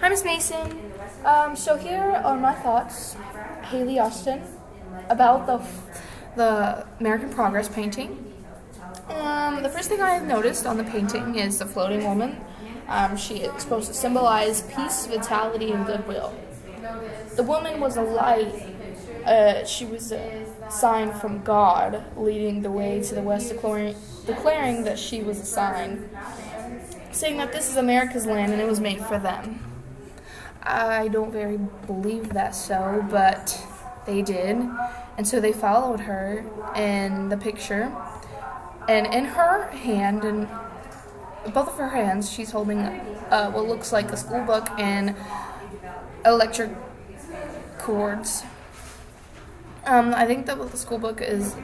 Hi, Miss Mason. So here are my thoughts, Haley Austin, about the American Progress painting. The first thing I noticed on the painting is the floating woman. She is supposed to symbolize peace, vitality, and goodwill. The woman was a light. She was a sign from God, leading the way to the west, declaring that she was a sign, saying that this is America's land and it was made for them. I don't very believe that so, but they did. And so they followed her in the picture. And in her hand, and both of her hands, she's holding what looks like a school book and electric cords. I think that the school book is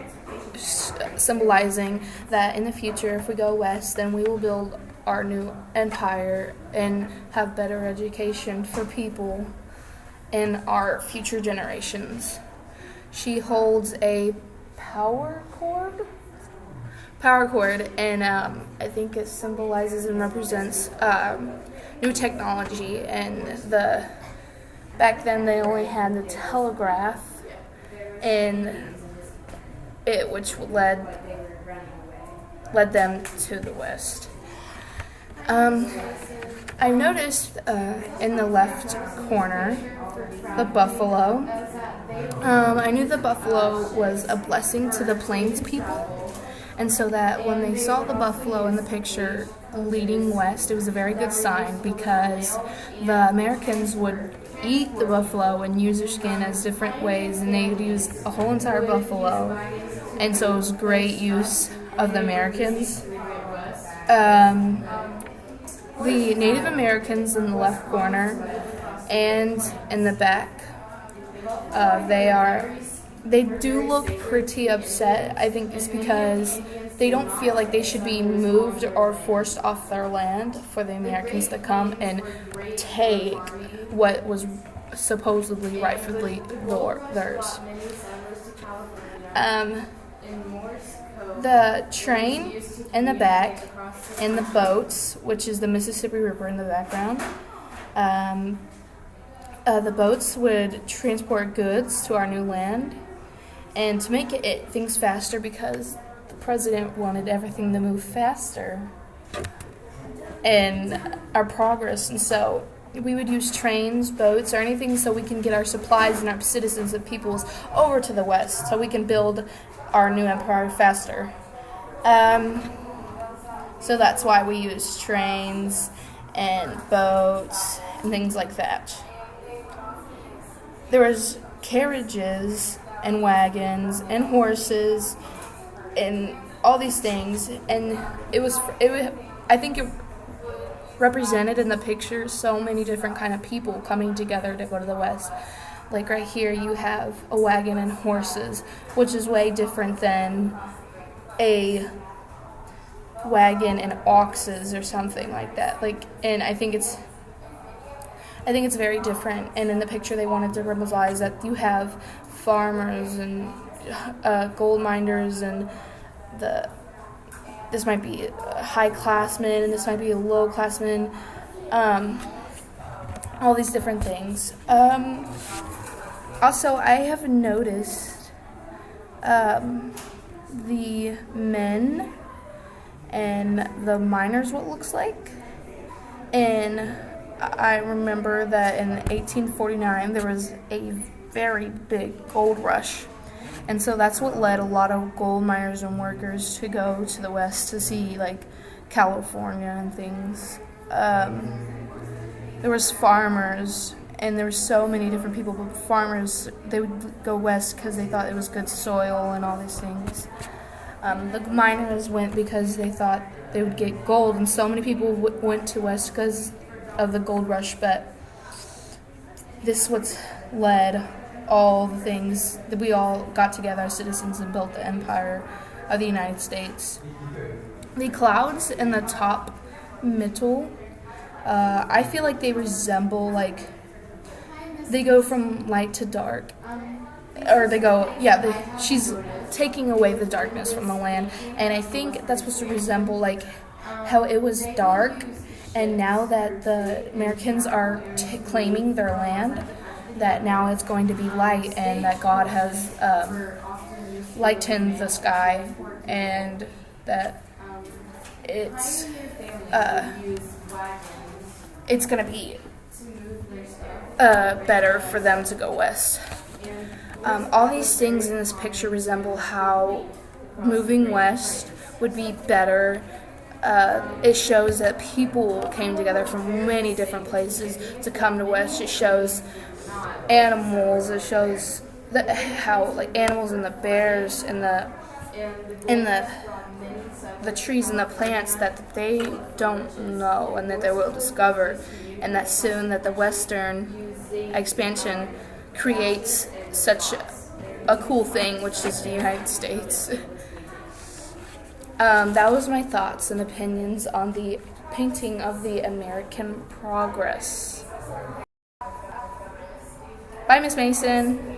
symbolizing that in the future, if we go west, then we will build our new empire and have better education for people in our future generations. She holds a power cord, and I think it symbolizes and represents new technology. And back then they only had the telegraph, and which led them to the west. I noticed in the left corner the buffalo. I knew the buffalo was a blessing to the plains people, and so that when they saw the buffalo in the picture leading west, it was a very good sign, because the Americans would eat the buffalo and use their skin as different ways, and they would use a whole entire buffalo, and so it was great use of the Americans. The Native Americans in the left corner and in the back, they do look pretty upset. I think it's because they don't feel like they should be moved or forced off their land for the Americans to come and take what was supposedly rightfully theirs. The train in the back and the boats, which is the Mississippi River in the background. The boats would transport goods to our new land, and to make things faster, because the president wanted everything to move faster and our progress, and so we would use trains, boats, or anything so we can get our supplies and our citizens and peoples over to the west so we can build our new empire faster. So that's why we use trains and boats and things like that. There was carriages and wagons and horses and all these things, and I think it represented in the picture so many different kind of people coming together to go to the west. Like right here you have a wagon and horses, which is way different than a wagon and oxes or something like that. And I think it's very different. And in the picture they wanted to symbolize that you have farmers and gold miners, and this might be a high classman and this might be a low classman, all these different things. Also, I have noticed the men and the miners, what looks like. And I remember that in 1849 there was a very big gold rush. And so that's what led a lot of gold miners and workers to go to the west to see, like, California and things. There was farmers, and there were so many different people, but farmers, they would go west because they thought it was good soil and all these things. The miners went because they thought they would get gold, and so many people went to west because of the gold rush, but this is what's led all the things that we all got together as citizens and built the empire of the United States. The clouds in the top middle, I feel like they resemble, like, they go from light to dark, or she's taking away the darkness from the land, and I think that's supposed to resemble, like, how it was dark And now that the Americans are claiming their land, that now it's going to be light, and that God has lightened the sky, and that it's going to be better for them to go west. All these things in this picture resemble how moving west would be better. It shows that people came together from many different places to come to west. It shows animals. It shows how like animals and the bears and the trees and the plants that they don't know and that they will discover, and that soon that the Western expansion creates such a cool thing, which is the United States. That was my thoughts and opinions on the painting of the American Progress. Bye, Miss Mason.